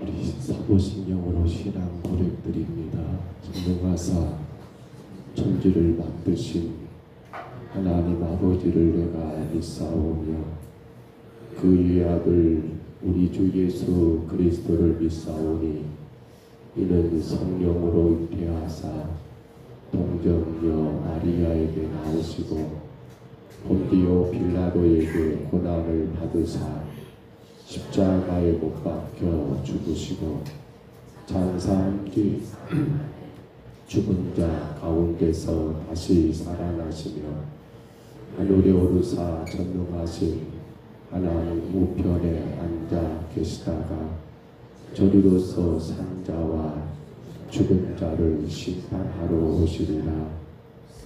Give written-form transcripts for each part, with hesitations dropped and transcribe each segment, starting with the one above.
우리 사도신경으로 신앙 고백드립니다. 전능하사 천지를 만드신 하나님 아버지를 내가 믿사오며 그 유아들 우리 주 예수 그리스도를 믿사오니 이는 성령으로 잉태하사 동정녀 마리아에게 나오시고 본디오 빌라도에게 고난을 받으사 십자가에 못 박혀 죽으시고 장사한 뒤 죽은 자 가운데서 다시 살아나시며 하늘에 오르사 전능하신 하나님 우편에 앉아 계시다가 저리로서 산자와 죽은 자를 심판하러 오시리라.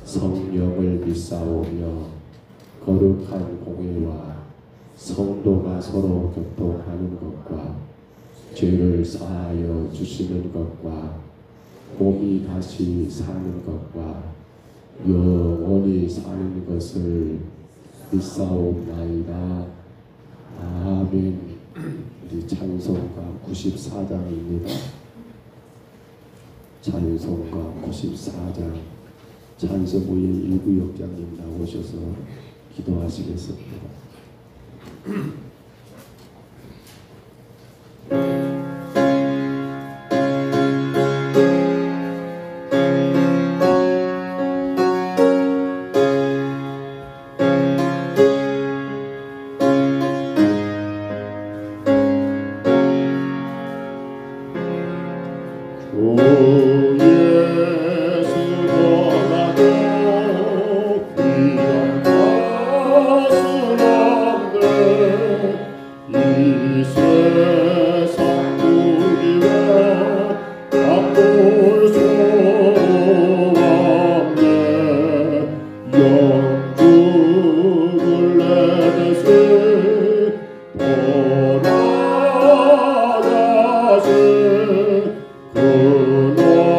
성령을 믿사오며 거룩한 공의와 성도가 서로 교통하는 것과 죄를 사하여 주시는 것과 몸이 다시 사는 것과 영원히 사는 것을 믿사옵나이다. 아멘. 우리 찬송가 94장입니다. 찬송가 94장 찬송부의 일구역장님 나오셔서 기도하시겠습니다. 돌아가신 그놈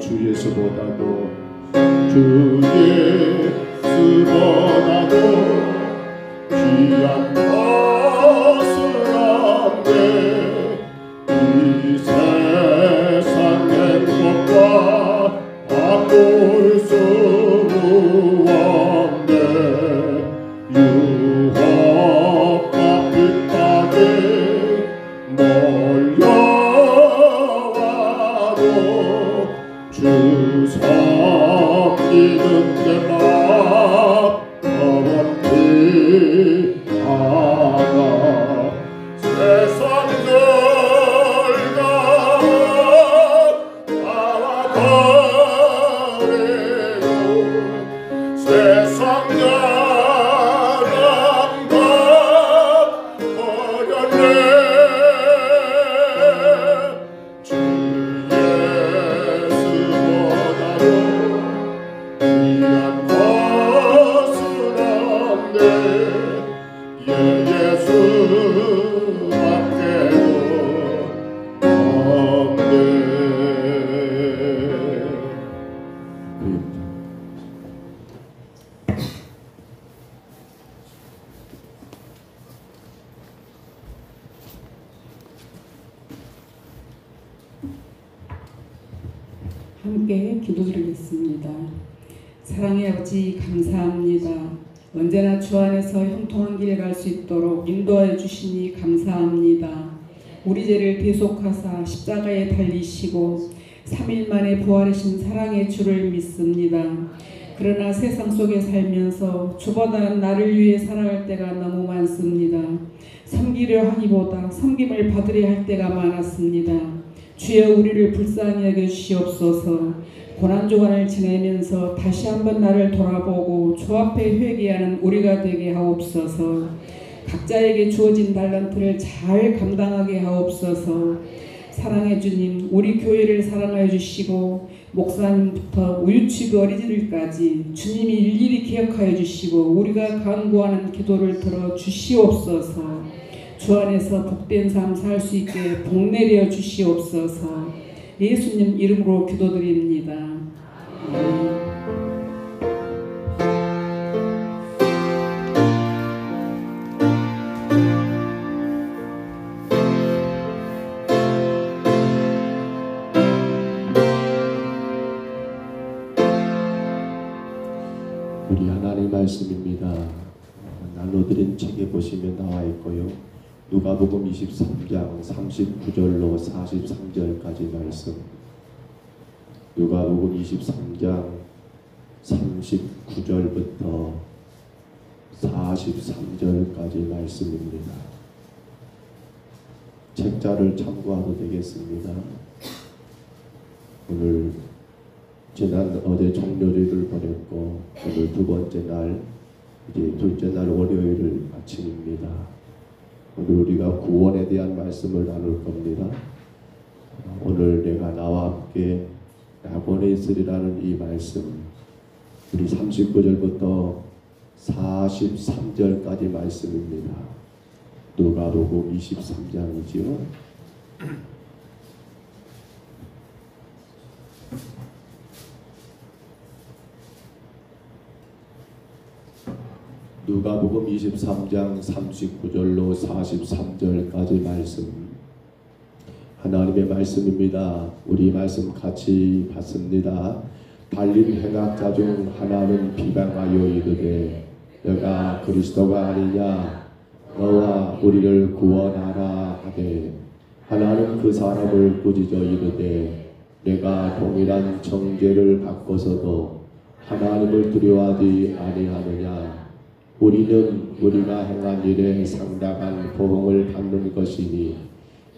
주 예수보다도 주 예수보다도 귀한 것은 없네. 이 세상 행복과 바꿀 수 없네. 유혹과 핍박에 몰려와도 주 섬기는 데만 어렵지 않아. 세상 결과 나와 버리고 세상 사랑과 버렸네. 주 예수보다도 귀한 것은 없네. 예수밖에도 없네. 함께 기도드리겠습니다. 사랑의 아버지 감사합니다. 언제나 주 안에서 형통한 길에 갈 수 있도록 인도하여 주시니 감사합니다. 우리 죄를 대속하사 십자가에 달리시고 3일 만에 부활하신 사랑의 주를 믿습니다. 그러나 세상 속에 살면서 주보다 나를 위해 살아갈 때가 너무 많습니다. 섬기려 하기보다 섬김을 받으려 할 때가 많았습니다. 주여 우리를 불쌍히 여겨 주시옵소서. 고난주간을 지내면서 다시 한번 나를 돌아보고 주 앞에 회개하는 우리가 되게 하옵소서. 각자에게 주어진 달란트를 잘 감당하게 하옵소서. 사랑해 주님, 우리 교회를 사랑하여 주시고 목사님부터 우유치부 어린이들까지 주님이 일일이 기억하여 주시고 우리가 간구하는 기도를 들어 주시옵소서. 주 안에서 복된 삶 살 수 있게 복 내려 주시옵소서. 예수님 이름으로 기도드립니다. 아멘. 우리 하나님 말씀입니다. 나눠드린 책에 보시면 나와 있고요. 누가복음 23장 39절로 43절까지 말씀. 누가복음 23장 39절부터 43절까지 말씀입니다. 책자를 참고하도 되겠습니다. 오늘 어제 종료일을 보냈고 오늘 두 번째 날, 이제 둘째 날 월요일 아침입니다. 오늘 우리가 구원에 대한 말씀을 나눌 겁니다. 오늘 내가 나와 함께 낙원에 있으리라는 이 말씀, 우리 39절부터 43절까지 말씀입니다. 누가복음 23장이지요. 누가복음 23장 39절로 43절까지 말씀, 하나님의 말씀입니다. 우리 말씀 같이 봤습니다. 달린 행악자 중 하나는 비방하여 이르되 너가 그리스도가 아니냐, 너와 우리를 구원하라 하되, 하나는 그 사람을 꾸짖어 이르되 내가 동일한 정죄를 받고서도 하나님을 두려워하지 아니하느냐. 우리는 우리가 행한 일에 상당한 보응을 받는 것이니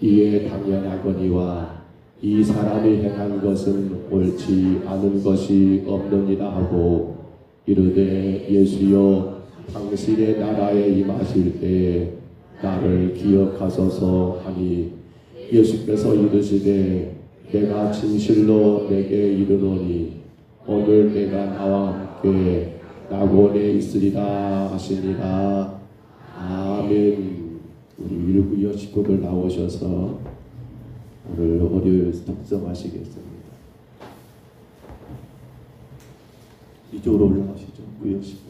이에 당연하거니와 이 사람이 행한 것은 옳지 않은 것이 없느니라 하고 이르되 예수여 당신의 나라에 임하실 때에 나를 기억하소서 하니 예수께서 이르시되 내가 진실로 내게 이르노니 오늘 내가 나와 함께 낙원에 있으리라 하시니라. 아멘. 우리 일구여 식구들 나오셔서 오늘 월요일 독서하시겠습니다. 이쪽으로 올라가시죠. 구역 10분.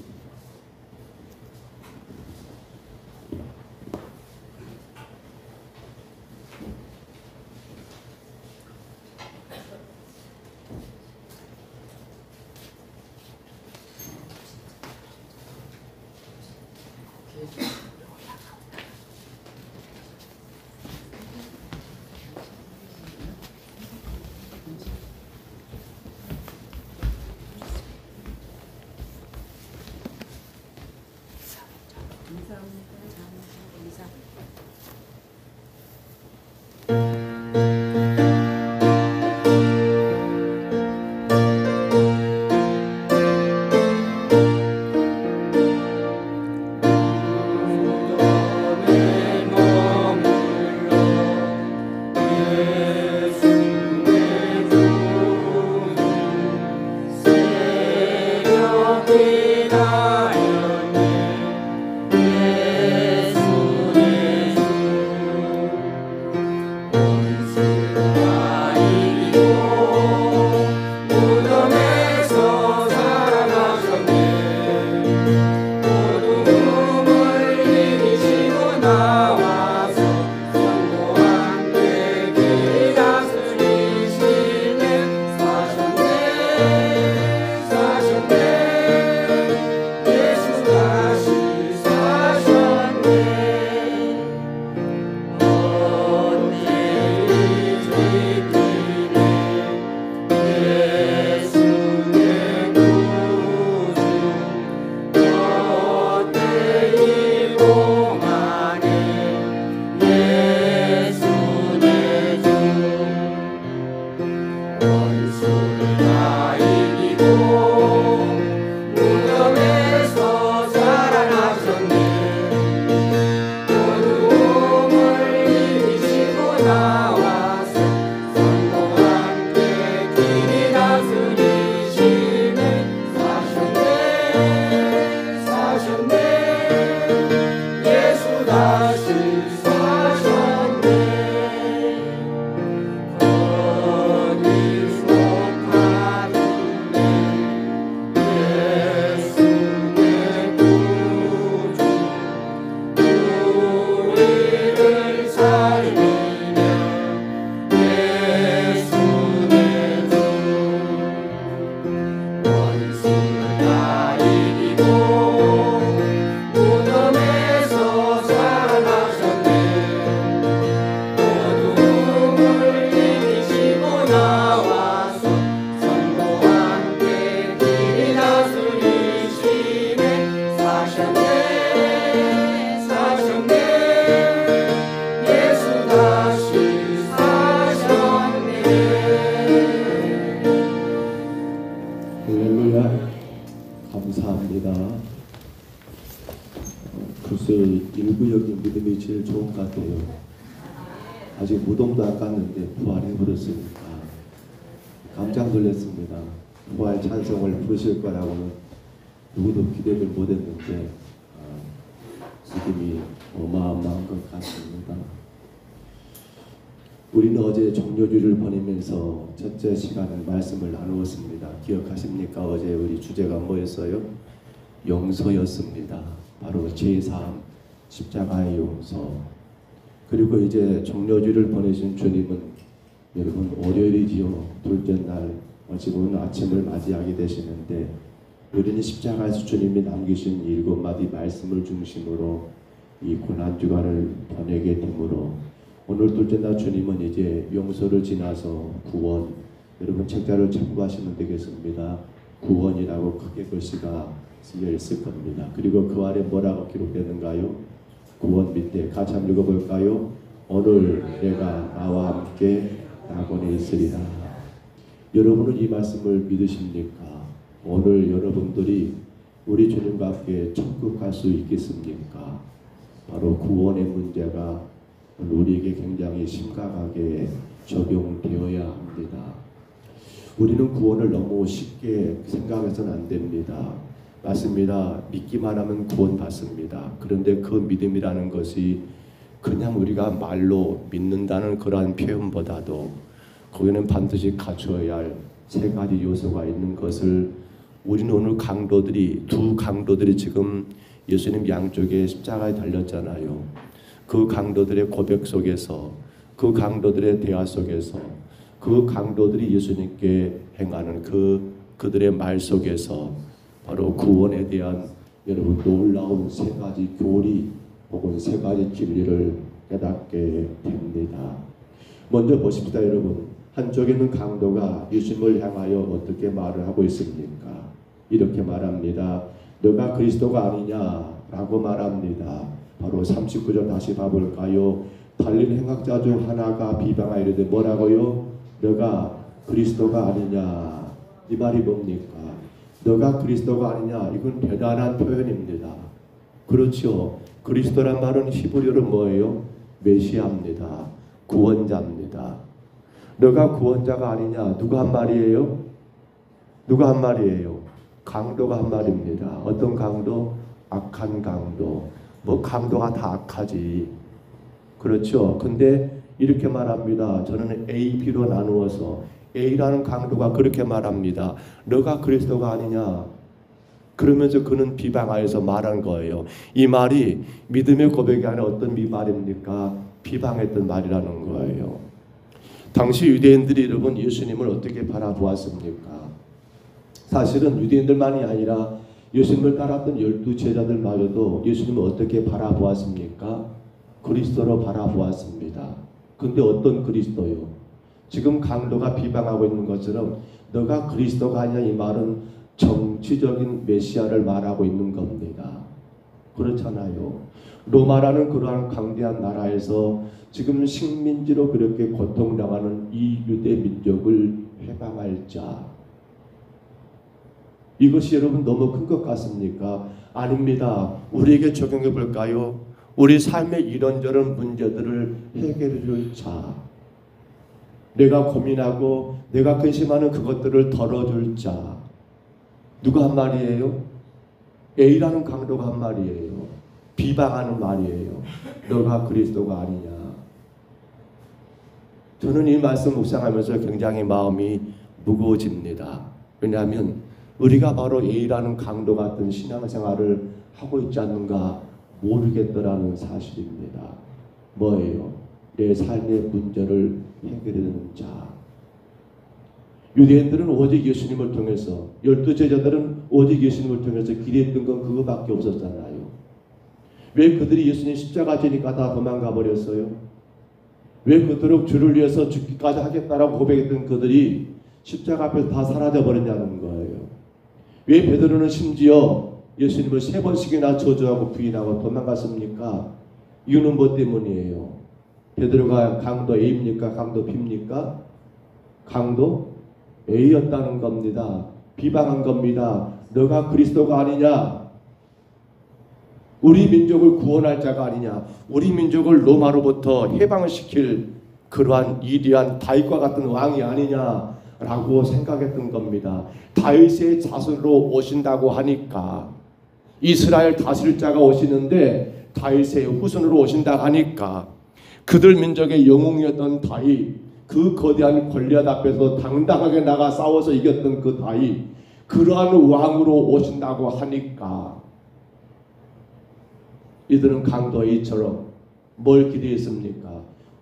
할렐루야. 감사합니다. 글쎄 일구역의 믿음이 제일 좋은 것 같아요. 아직 무덤도 안 갔는데 부활해 버렸으니까 깜짝 놀랐습니다. 부활 찬송을 부르실 거라고는 누구도 기대를 못했는데 믿음이 어마어마한 것 같습니다. 우리는 어제 종료주를 보내면서 첫째 시간은 말씀을 나누었습니다. 기억하십니까? 어제 우리 주제가 뭐였어요? 용서였습니다. 바로 제3 십자가의 용서. 그리고 이제 종료주를 보내신 주님은 여러분 월요일이지요. 둘째 날 지금 아침을 맞이하게 되시는데 우리는 십자가에서 주님이 남기신 7마디 말씀을 중심으로 이 고난주간을 보내게 되므로 오늘 둘째 날 주님은 이제 용서를 지나서 구원, 여러분 책자를 참고하시면 되겠습니다. 구원이라고 크게 글씨가 쓰여 있을 겁니다. 그리고 그 아래 뭐라고 기록되는가요? 구원 밑에 같이 한번 읽어볼까요? 오늘 내가 나와 함께 낙원에 있으리라. 여러분은 이 말씀을 믿으십니까? 오늘 여러분들이 우리 주님과 함께 천국 갈 수 있겠습니까? 바로 구원의 문제가 우리에게 굉장히 심각하게 적용되어야 합니다. 우리는 구원을 너무 쉽게 생각해서는 안 됩니다. 맞습니다. 믿기만 하면 구원 받습니다. 그런데 그 믿음이라는 것이 그냥 우리가 말로 믿는다는 그러한 표현보다도 거기는 반드시 갖추어야 할 3가지 요소가 있는 것을 우리는 오늘 두 강도들이 지금 예수님 양쪽에 십자가에 달렸잖아요. 그 강도들의 고백 속에서, 그 강도들의 대화 속에서, 그 강도들이 예수님께 행하는 그들의 말 속에서 바로 구원에 대한 여러분 놀라운 세 가지 교리 혹은 세 가지 진리를 깨닫게 됩니다. 먼저 보십시다, 여러분. 한쪽에는 강도가 예수님을 향하여 어떻게 말을 하고 있습니까? 이렇게 말합니다. 너가 그리스도가 아니냐라고 말합니다. 바로 39절 다시 봐볼까요? 달린 행악자 중 하나가 비방하이르되 뭐라고요? 너가 그리스도가 아니냐. 이 말이 뭡니까? 너가 그리스도가 아니냐. 이건 대단한 표현입니다. 그렇죠. 그리스도란 말은 히브리어로 뭐예요? 메시아입니다. 구원자입니다. 너가 구원자가 아니냐. 누가 한 말이에요? 누가 한 말이에요? 강도가 한 말입니다. 어떤 강도? 악한 강도. 뭐 강도가 다 악하지. 그렇죠. 근데 이렇게 말합니다. 저는 A, B로 나누어서 A라는 강도가 그렇게 말합니다. 너가 그리스도가 아니냐. 그러면서 그는 비방하여서 말한 거예요. 이 말이 믿음의 고백이 아니라 어떤 말입니까? 비방했던 말이라는 거예요. 당시 유대인들이 여러분 예수님을 어떻게 바라보았습니까? 사실은 유대인들만이 아니라 예수님을 따랐던 12 제자들마저도 예수님을 어떻게 바라보았습니까? 그리스도로 바라보았습니다. 근데 어떤 그리스도요? 지금 강도가 비방하고 있는 것처럼 너가 그리스도가 아니냐 이 말은 정치적인 메시아를 말하고 있는 겁니다. 그렇잖아요. 로마라는 그러한 강대한 나라에서 지금 식민지로 그렇게 고통당하는 이 유대 민족을 해방할 자. 이것이 여러분 너무 큰 것 같습니까? 아닙니다. 우리에게 적용해 볼까요? 우리 삶의 이런저런 문제들을 해결해 줄 자. 내가 고민하고 내가 근심하는 그것들을 덜어줄 자. 누가 한 말이에요? A라는 강도가 한 말이에요. 비방하는 말이에요. 너가 그리스도가 아니냐. 저는 이 말씀 묵상하면서 굉장히 마음이 무거워집니다. 왜냐하면 우리가 바로 A라는 강도 같은 신앙생활을 하고 있지 않는가 모르겠더라는 사실입니다. 뭐예요? 내 삶의 문제를 해결하는 자. 유대인들은 오직 예수님을 통해서 12 제자들은 오직 예수님을 통해서 기대했던 건 그거밖에 없었잖아요. 왜 그들이 예수님 십자가 지니까 다 도망가 버렸어요? 왜 그토록 주를 위해서 죽기까지 하겠다라고 고백했던 그들이 십자가 앞에서 다 사라져 버렸냐는 거예요. 왜 베드로는 심지어 예수님을 3번씩이나 저주하고 부인하고 도망갔습니까? 이유는 뭐 때문이에요? 베드로가 강도 A입니까? 강도 B입니까? 강도 A였다는 겁니다. 비방한 겁니다. 너가 그리스도가 아니냐? 우리 민족을 구원할 자가 아니냐? 우리 민족을 로마로부터 해방을 시킬 그러한 위대한 다윗과 같은 왕이 아니냐라고 생각했던 겁니다. 다윗의 자손으로 오신다고 하니까 이스라엘 다스릴 자가 오시는데 다윗의 후손으로 오신다고 하니까 그들 민족의 영웅이었던 다윗, 그 거대한 골리앗 앞에서 당당하게 나가 싸워서 이겼던 그 다윗, 그러한 왕으로 오신다고 하니까 이들은 강도 A처럼 뭘 기대했습니까?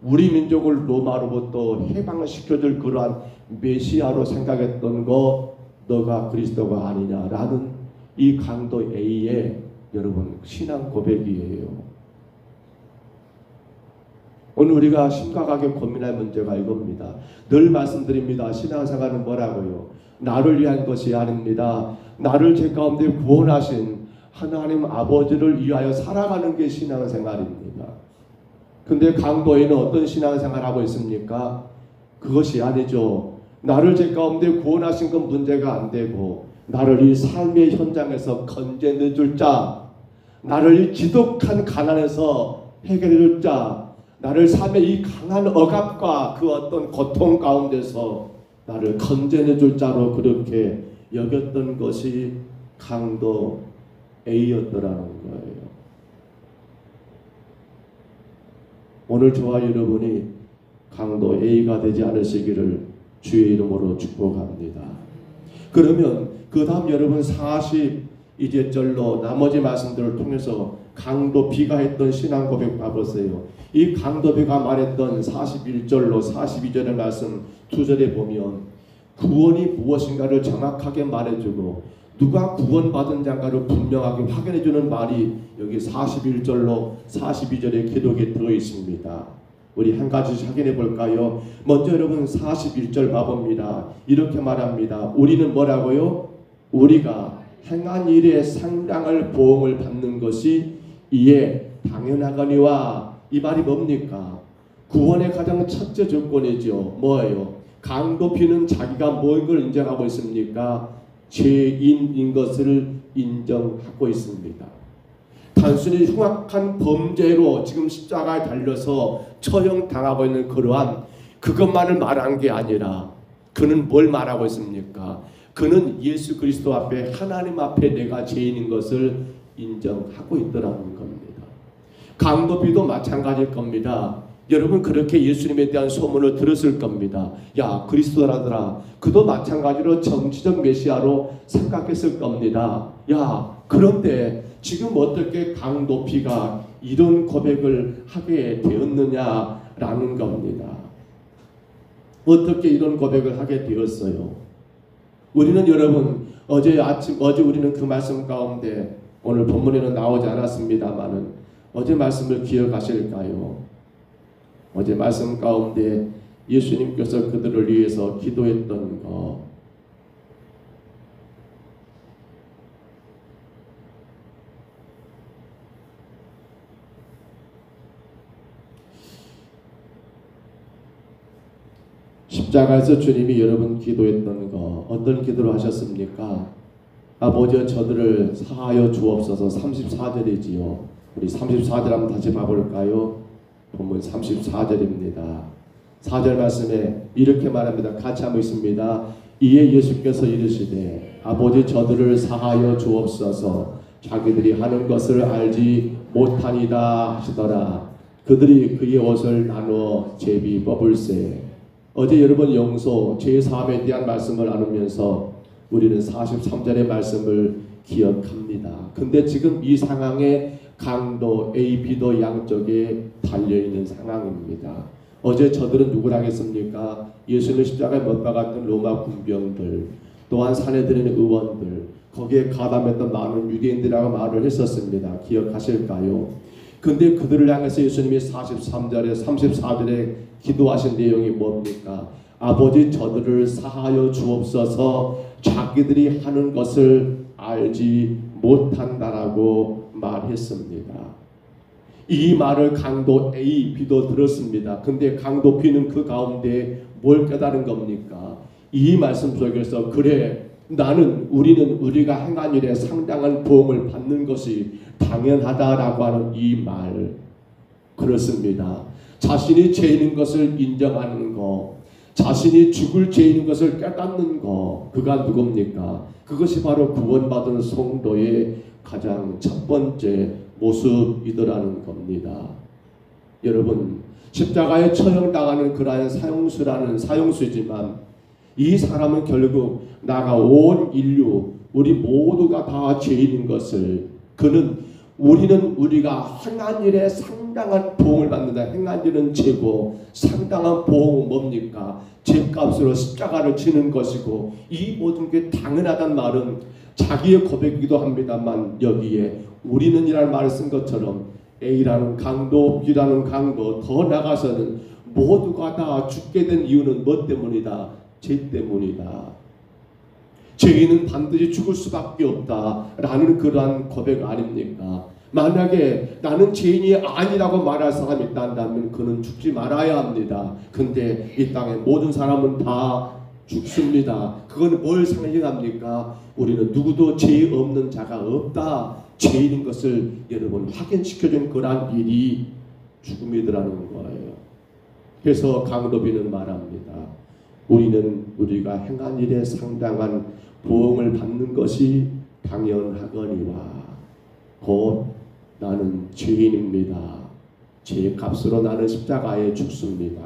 우리 민족을 로마로부터 해방을 시켜줄 그러한 메시아로 생각했던 거 너가 그리스도가 아니냐라는 이 강도 A의 여러분 신앙 고백이에요. 오늘 우리가 심각하게 고민할 문제가 이겁니다. 늘 말씀드립니다. 신앙생활은 뭐라고요? 나를 위한 것이 아닙니다. 나를 죄 가운데 구원하신 하나님 아버지를 위하여 살아가는 게 신앙생활입니다. 근데 강도에는 어떤 신앙생활하고 있습니까? 그것이 아니죠. 나를 죄 가운데 구원하신 건 문제가 안 되고 나를 이 삶의 현장에서 건져내 줄 자, 나를 이 지독한 가난에서 해결해 줄 자, 나를 삶의 이 강한 억압과 그 어떤 고통 가운데서 나를 건져내 줄 자로 그렇게 여겼던 것이 강도 A였더라는 거예요. 오늘 저와 여러분이 강도 A가 되지 않으시기를 주의 이름으로 축복합니다. 그러면 그 다음 여러분 42절로 나머지 말씀들을 통해서 강도비가 했던 신앙 고백 봐보세요. 이 강도비가 말했던 41절로 42절의 말씀 2절에 보면 구원이 무엇인가를 정확하게 말해주고 누가 구원받은 자인가를 분명하게 확인해주는 말이 여기 41절로 42절의 기록에 들어 있습니다. 우리 한 가지씩 확인해 볼까요? 먼저 여러분 41절 봐봅니다. 이렇게 말합니다. 우리는 뭐라고요? 우리가 행한 일의 상당할 보응을 받는 것이 이에 당연하거니와. 이 말이 뭡니까? 구원의 가장 첫째 조건이죠. 뭐예요? 강도비는 자기가 뭘 인정하고 있습니까? 죄인인 것을 인정하고 있습니다. 단순히 흉악한 범죄로 지금 십자가에 달려서 처형당하고 있는 그러한 그것만을 말한 게 아니라 그는 뭘 말하고 있습니까? 그는 예수 그리스도 앞에 하나님 앞에 내가 죄인인 것을 인정하고 있더라는 겁니다. 강도비도 마찬가지일 겁니다. 여러분 그렇게 예수님에 대한 소문을 들었을 겁니다. 야 그리스도라더라. 그도 마찬가지로 정치적 메시아로 생각했을 겁니다. 야 그런데 지금 어떻게 강도비가 이런 고백을 하게 되었느냐라는 겁니다. 어떻게 이런 고백을 하게 되었어요? 우리는 여러분 어제 우리는 그 말씀 가운데 오늘 본문에는 나오지 않았습니다만은 어제 말씀을 기억하실까요? 어제 말씀 가운데 예수님께서 그들을 위해서 기도했던 거, 십자가에서 주님이 여러분 기도했던 거 어떤 기도를 하셨습니까? 아버지여 저들을 사하여 주옵소서. 34절이지요. 우리 34절 한번 다시 봐볼까요? 본문 34절입니다. 4절 말씀에 이렇게 말합니다. 같이 한번 있습니다. 이에 예수께서 이르시되 아버지 저들을 사하여 주옵소서. 자기들이 하는 것을 알지 못하니이다 하시더라. 그들이 그의 옷을 나누어 제비 뽑을세. 어제 여러분 용서 죄사함에 대한 말씀을 나누면서 우리는 43절의 말씀을 기억합니다. 근데 지금 이 상황에 강도 A, B도 양쪽에 달려있는 상황입니다. 어제 저들은 누구를 하겠습니까? 예수님을 십자가에 못 박았던 로마 군병들, 또한 산헤드린 의원들, 거기에 가담했던 많은 유대인들이라고 말을 했었습니다. 기억하실까요? 근데 그들을 향해서 예수님이 43절에 34절에 기도하신 내용이 뭡니까? 아버지 저들을 사하여 주옵소서. 자기들이 하는 것을 알지 못한다라고 말했습니다. 이 말을 강도 A, B도 들었습니다. 근데 강도 B는 그 가운데 뭘 깨달은 겁니까? 이 말씀 속에서 그래 우리는 우리가 행한 일에 상당한 보응을 받는 것이 당연하다라고 하는 이 말, 그렇습니다. 자신이 죄인인 것을 인정하는 거, 자신이 죽을 죄인인 것을 깨닫는 거, 그가 누굽니까? 그것이 바로 구원받은 성도의 가장 첫 번째 모습이더라는 겁니다. 여러분 십자가에 처형당하는 그러한 사형수지만 이 사람은 결국 나가 온 인류 우리 모두가 다 죄인인 것을 우리는 우리가 행한 일에 상당한 보응을 받는다. 행한 일은 죄고 상당한 보응은 뭡니까? 죄값으로 십자가를 지는 것이고 이 모든 게 당연하단 말은 자기의 고백이기도 합니다만 여기에 우리는 이라는 말을 쓴 것처럼 A라는 강도, B라는 강도, 더 나아가서는 모두가 다 죽게 된 이유는 뭐 때문이다? 죄 때문이다. 죄인은 반드시 죽을 수밖에 없다라는 그러한 고백 아닙니까? 만약에 나는 죄인이 아니라고 말할 사람이 있다면 그는 죽지 말아야 합니다. 근데 이 땅에 모든 사람은 다 죽습니다. 그건 뭘 상징합니까? 우리는 누구도 죄 없는 자가 없다. 죄인인 것을 여러분 확인시켜준 그러한 일이 죽음이더라는 거예요. 그래서 강도비는 말합니다. 우리는 우리가 행한 일에 상당한 보응을 받는 것이 당연하거니와 곧 나는 죄인입니다. 죄의 값으로 나는 십자가에 죽습니다.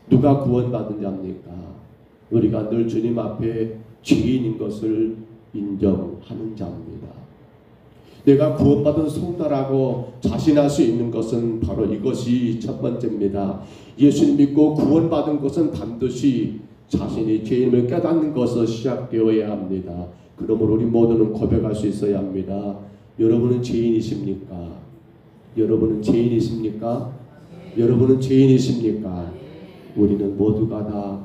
누가 구원받은 자입니까? 우리가 늘 주님 앞에 죄인인 것을 인정하는 자입니다. 내가 구원받은 성도라고 자신할 수 있는 것은 바로 이것이 첫 번째입니다. 예수님 믿고 구원받은 것은 반드시 자신이 죄인을 깨닫는 것으로 시작되어야 합니다. 그러므로 우리 모두는 고백할 수 있어야 합니다. 여러분은 죄인이십니까? 여러분은 죄인이십니까? 여러분은 죄인이십니까? 우리는 모두가 다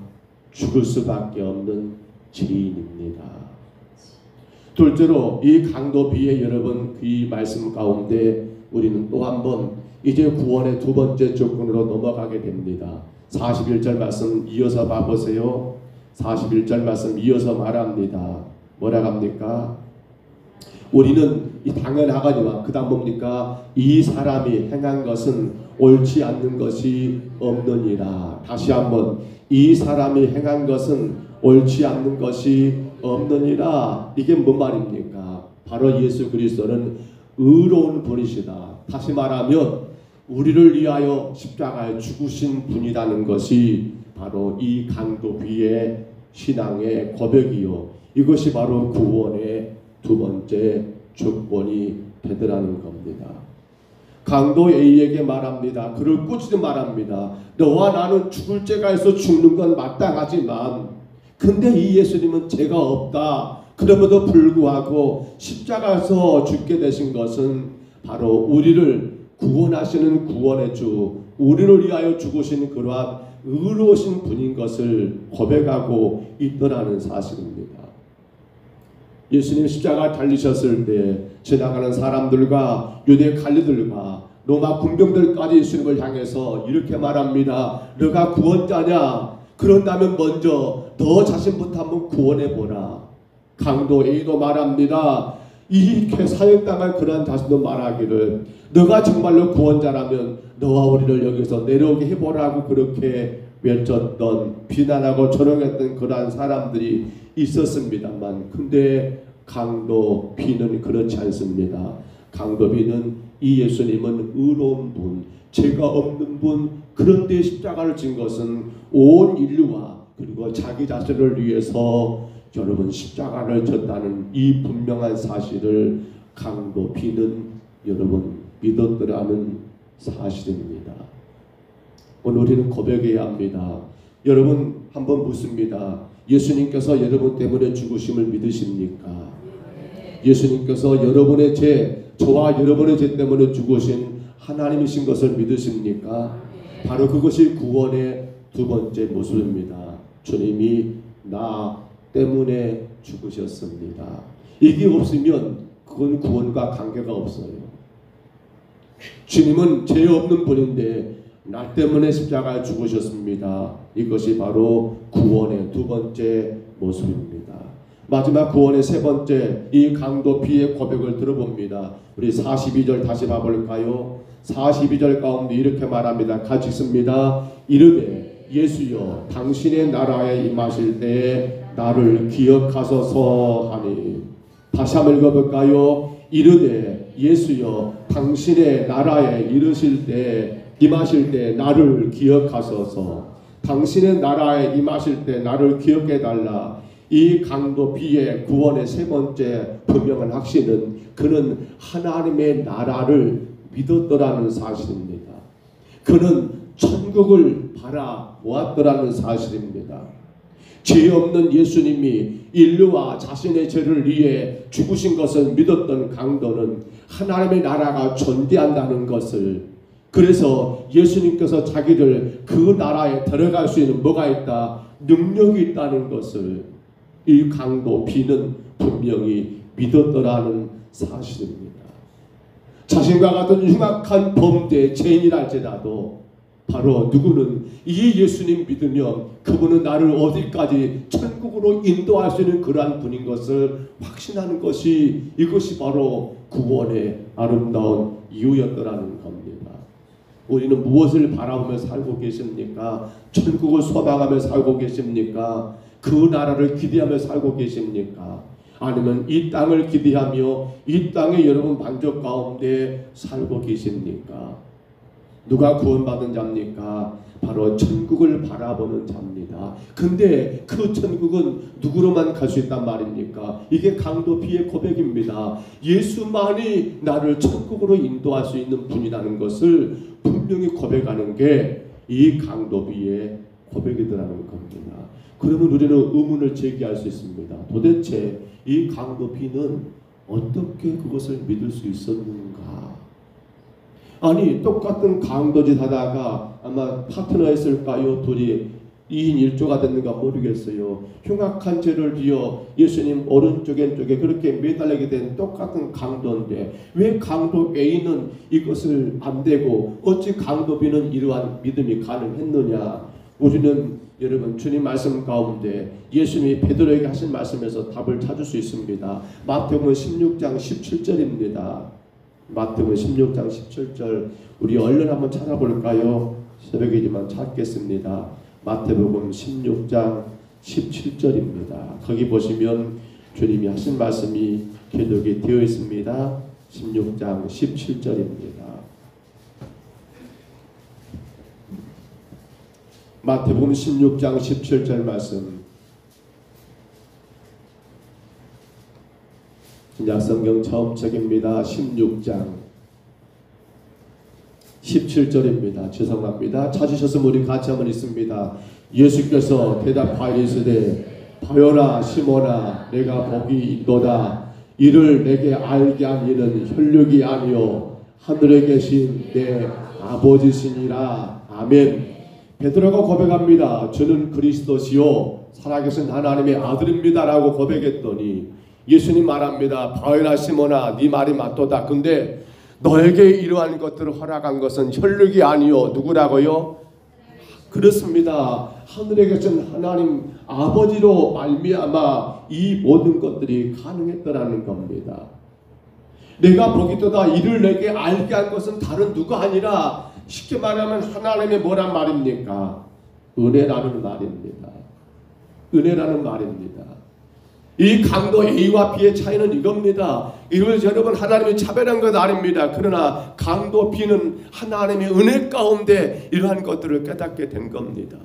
죽을 수밖에 없는 죄인입니다. 둘째로 이 강도비의 여러분 이 말씀 가운데 우리는 또 한 번 이제 구원의 두 번째 조건으로 넘어가게 됩니다. 41절 말씀 이어서 봐보세요. 41절 말씀 이어서 말합니다. 뭐라 합니까? 우리는 이 당연하거니와 그 다음 뭡니까? 이 사람이 행한 것은 옳지 않는 것이 없느니라. 다시 한번 이 사람이 행한 것은 옳지 않는 것이 없느니라. 이게 뭔 말입니까? 바로 예수 그리스도는 의로운 분이시다. 다시 말하면 우리를 위하여 십자가에 죽으신 분이라는 것이 바로 이 강도비의 신앙의 고백이요, 이것이 바로 구원의 두 번째 조건이 되더라는 겁니다. 강도 A에게 말합니다. 그를 꾸짖어 말합니다. 너와 나는 죽을 죄가 있어 죽는 건 마땅하지만 근데 이 예수님은 죄가 없다. 그럼에도 불구하고 십자가에서 죽게 되신 것은 바로 우리를 구원하시는 구원의 주, 우리를 위하여 죽으신 그러한 의로우신 분인 것을 고백하고 있더라는 사실입니다. 예수님 십자가 달리셨을 때 지나가는 사람들과 유대 관리들과 로마 군병들까지 예수님을 향해서 이렇게 말합니다. 너가 구원자냐? 그런다면 먼저 너 자신부터 한번 구원해보라. 강도 A도 말합니다. 이 사형당할 그러한 자신도 말하기를 너가 정말로 구원자라면 너와 우리를 여기서 내려오게 해보라고 그렇게 외쳤던, 비난하고 조롱했던 그러한 사람들이 있었습니다만 근데 강도 B는 그렇지 않습니다. 강도 B는 이 예수님은 의로운 분, 죄가 없는 분, 그런데 십자가를 진 것은 온 인류와 그리고 자기 자신을 위해서 여러분 십자가를 졌다는 이 분명한 사실을 강도 B는 여러분 믿었더라는 사실입니다. 오늘 우리는 고백해야 합니다. 여러분 한번 묻습니다. 예수님께서 여러분 때문에 죽으심을 믿으십니까? 예수님께서 여러분의 죄, 저와 여러분의 죄 때문에 죽으신 하나님이신 것을 믿으십니까? 바로 그것이 구원의 두 번째 모습입니다. 주님이 나 때문에 죽으셨습니다. 이게 없으면 그건 구원과 관계가 없어요. 주님은 죄 없는 분인데 나 때문에 십자가에 죽으셨습니다. 이것이 바로 구원의 두 번째 모습입니다. 마지막 구원의 세 번째 이 강도 B의 고백을 들어봅니다. 우리 42절 다시 봐볼까요? 42절 가운데 이렇게 말합니다. 같이 읽습니다. 이르되 예수여 당신의 나라에 임하실 때에 나를 기억하소서 하니. 다시 한번 읽어볼까요? 이르되 예수여 당신의 나라에 이르실 때 임하실 때 나를 기억하소서. 당신의 나라에 임하실 때 나를 기억해달라. 이 강도 B의 구원의 세 번째 분명한 확신은 그는 하나님의 나라를 믿었더라는 사실입니다. 그는 천국을 바라보았더라는 사실입니다. 죄 없는 예수님이 인류와 자신의 죄를 위해 죽으신 것을 믿었던 강도는 하나님의 나라가 존재한다는 것을, 그래서 예수님께서 자기를 그 나라에 들어갈 수 있는 뭐가 있다? 능력이 있다는 것을 이 강도 B는 분명히 믿었더라는 사실입니다. 자신과 같은 흉악한 범죄 죄인이랄지라도 바로 누구는 이 예수님 믿으면 그분은 나를 어디까지 천국으로 인도할 수 있는 그러한 분인 것을 확신하는 것이, 이것이 바로 구원의 아름다운 이유였더라는 겁니다. 우리는 무엇을 바라보며 살고 계십니까? 천국을 소망하며 살고 계십니까? 그 나라를 기대하며 살고 계십니까? 아니면 이 땅을 기대하며 이 땅에 여러분 만족 가운데 살고 계십니까? 누가 구원받은 자입니까? 바로 천국을 바라보는 자입니다. 겁니다. 근데 그 천국은 누구로만 갈 수 있단 말입니까? 이게 강도 B의 고백입니다. 예수만이 나를 천국으로 인도할 수 있는 분이라는 것을 분명히 고백하는 게 이 강도 B의 고백이더라는 겁니다. 그러면 우리는 의문을 제기할 수 있습니다. 도대체 이 강도 B는 어떻게 그것을 믿을 수 있었는가? 아니, 똑같은 강도짓 하다가 아마 파트너였을까요? 둘이 2인 1조가 됐는가 모르겠어요. 흉악한 죄를 지어 예수님 오른쪽 왼쪽에 그렇게 매달리게 된 똑같은 강도인데 왜 강도 A는 이것을 안 되고 어찌 강도 B는 이러한 믿음이 가능했느냐? 우리는 여러분 주님 말씀 가운데 예수님이 베드로에게 하신 말씀에서 답을 찾을 수 있습니다. 마태복음 16장 17절입니다. 마태복음 16장 17절 우리 얼른 한번 찾아볼까요? 새벽이지만 찾겠습니다. 마태복음 16장 17절입니다. 거기 보시면 주님이 하신 말씀이 기록이 되어 있습니다. 16장 17절입니다. 마태복음 16장 17절 말씀 신약성경 처음 책입니다. 16장 17절입니다. 죄송합니다. 찾으셨으면 우리 같이 한번 읽습니다. 예수께서 대답하이르시되 바요나 시몬아 내가 복이 있도다. 이를 내게 알게 한 이는 혈육이 아니요 하늘에 계신 내 아버지시니라. 아멘. 베드로가 고백합니다. 저는 그리스도시요 살아계신 하나님의 아들입니다 라고 고백했더니 예수님 말합니다. 바요나 시몬아 네 말이 맞도다. 근데 너에게 이러한 것들을 허락한 것은 혈육이 아니요 누구라고요? 그렇습니다. 하늘에 계신 하나님 아버지로 말미암아 이 모든 것들이 가능했더라는 겁니다. 내가 보기도다 이를 내게 알게 한 것은 다른 누가 아니라 쉽게 말하면 하나님의 뭐란 말입니까? 은혜라는 말입니다. 은혜라는 말입니다. 이 강도 A와 B의 차이는 이겁니다. 이걸 여러분 하나님이 차별한 것 아닙니다. 그러나 강도 B는 하나님의 은혜 가운데 이러한 것들을 깨닫게 된 겁니다.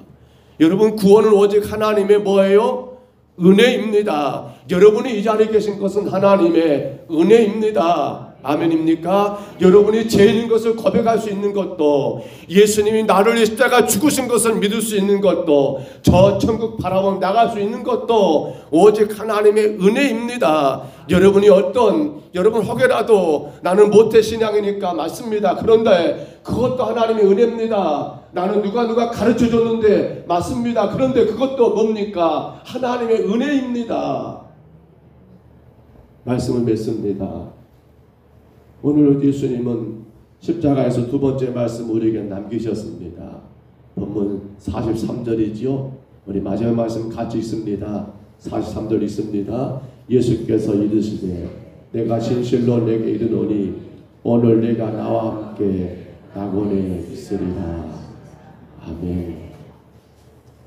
여러분 구원은 오직 하나님의 뭐예요? 은혜입니다. 여러분이 이 자리에 계신 것은 하나님의 은혜입니다. 아멘입니까? 여러분이 죄인인 것을 고백할 수 있는 것도 예수님이 나를 위해 십자가 죽으신 것을 믿을 수 있는 것도 저 천국 바라보며 나갈 수 있는 것도 오직 하나님의 은혜입니다. 여러분 혹여라도 나는 모태 신앙이니까 맞습니다. 그런데 그것도 하나님의 은혜입니다. 나는 누가 가르쳐 줬는데 맞습니다. 그런데 그것도 뭡니까? 하나님의 은혜입니다. 말씀을 맺습니다. 오늘 예수님은 십자가에서 두 번째 말씀 우리에게 남기셨습니다. 본문 43절이지요. 우리 마지막 말씀 같이 읽습니다. 43절 읽습니다. 예수께서 이르시되 내가 진실로 내게 이르노니 오늘 내가 나와 함께 낙원에 있으리라. 아멘.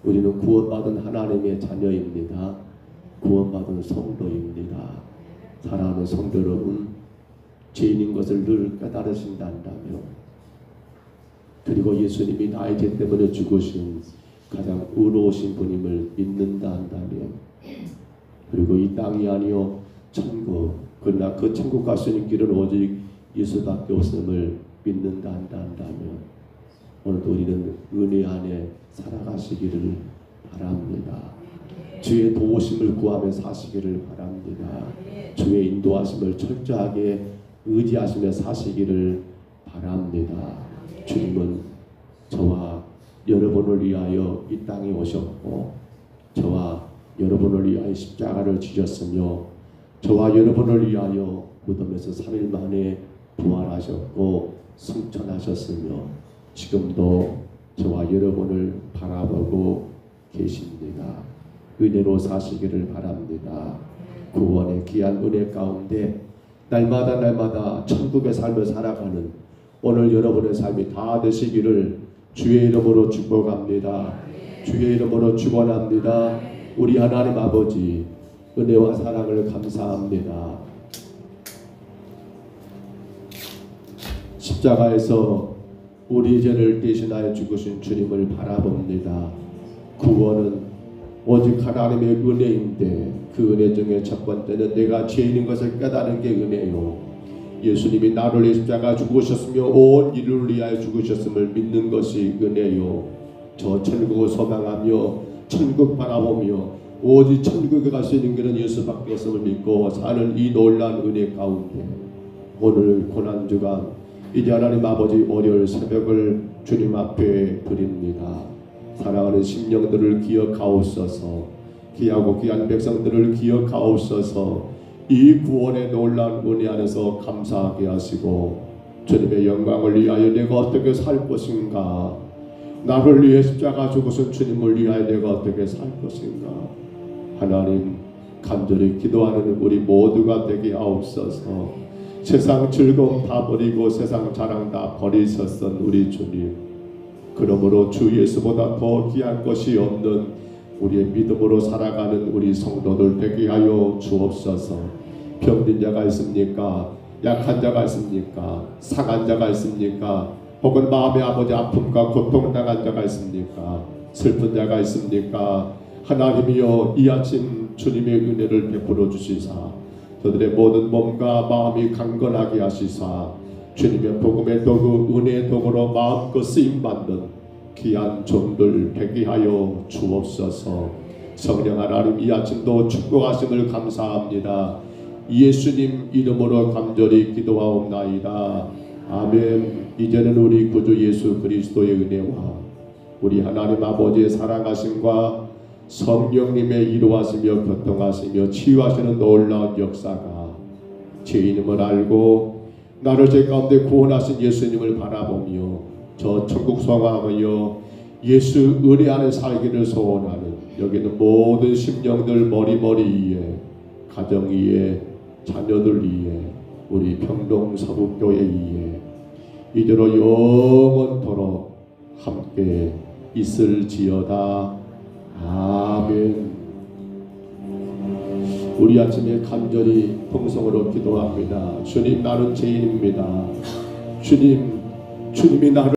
우리는 구원받은 하나님의 자녀입니다. 구원받은 성도입니다. 사랑하는 성도 여러분, 죄인인 것을 늘 깨달으신다면, 그리고 예수님이 나의 죄 때문에 죽으신 가장 의로우신 분임을 믿는다 한다면, 그리고 이 땅이 아니요 천국, 그러나 그 천국 갈 수 있는 길은 오직 예수밖에 없음을 믿는다 한다면 오늘도 우리는 은혜 안에 살아가시기를 바랍니다. 주의 도우심을 구하며 사시기를 바랍니다. 주의 인도하심을 철저하게 의지하시며 사시기를 바랍니다. 주님은 저와 여러분을 위하여 이 땅에 오셨고 저와 여러분을 위하여 십자가를 지셨으며 저와 여러분을 위하여 무덤에서 3일 만에 부활하셨고 승천하셨으며 지금도 저와 여러분을 바라보고 계십니다. 은혜로 사시기를 바랍니다. 구원의 귀한 은혜 가운데 날마다 천국의 삶을 살아가는 오늘 여러분의 삶이 다 되시기를 주의 이름으로 축복합니다. 주의 이름으로 축원합니다. 우리 하나님 아버지 은혜와 사랑을 감사합니다. 십자가에서 우리 죄를 대신하여 죽으신 주님을 바라봅니다. 구원은 오직 하나님의 은혜인데 그 은혜 중에 첫 번째는 내가 죄인인 것을 깨닫는 게 은혜요. 예수님이 나를 위해 십자가 죽으셨으며 온 인류를 위하여 죽으셨음을 믿는 것이 은혜요. 저 천국을 소망하며 천국 바라보며 오직 천국에 갈 수 있는 길은 예수밖에 없음을 믿고 사는 이 놀라운 은혜 가운데 오늘 고난주간 이제 하나님 아버지 월요일 새벽을 주님 앞에 드립니다. 사랑하는 심령들을 기억하옵소서. 귀하고 귀한 백성들을 기억하옵소서. 이 구원의 놀라운 은혜 안에서 감사하게 하시고 주님의 영광을 위하여 내가 어떻게 살 것인가, 나를 위해 십자가 죽으신 주님을 위하여 내가 어떻게 살 것인가, 하나님 간절히 기도하는 우리 모두가 되게 하옵소서. 세상 즐거움 다 버리고 세상 자랑 다 버리셨던 우리 주님, 그러므로 주 예수보다 더 귀한 것이 없는 우리의 믿음으로 살아가는 우리 성도들 되게 하여 주옵소서. 병든 자가 있습니까? 약한 자가 있습니까? 상한 자가 있습니까? 혹은 마음의 아버지 아픔과 고통당한 자가 있습니까? 슬픈 자가 있습니까? 하나님이여 이 아침 주님의 은혜를 베풀어 주시사 저들의 모든 몸과 마음이 강건하게 하시사 주님의 복음의 도구 은혜의 도구로 마음껏 쓰임받는 귀한 종들 되게 하여 주옵소서. 성령 하나님 이 아침도 축복하심을 감사합니다. 예수님 이름으로 간절히 기도하옵나이다. 아멘. 이제는 우리 구주 예수 그리스도의 은혜와 우리 하나님 아버지의 사랑하심과 성령님의 이루하시며 교통하시며 치유하시는 놀라운 역사가 죄인임을 알고 나를 죄 가운데 구원하신 예수님을 바라보며 저 천국 소망하며 예수 은혜 안에 살기를 소원하는 여기는 모든 심령들 머리머리 위에 가정 위에 자녀들 위에 우리 평동 서북교회 위에 이대로 영원토록 함께 있을지어다. 아멘. 우리 아침에 간절히 통성으로 기도합니다. 주님 나는 죄인입니다. 주님이 나를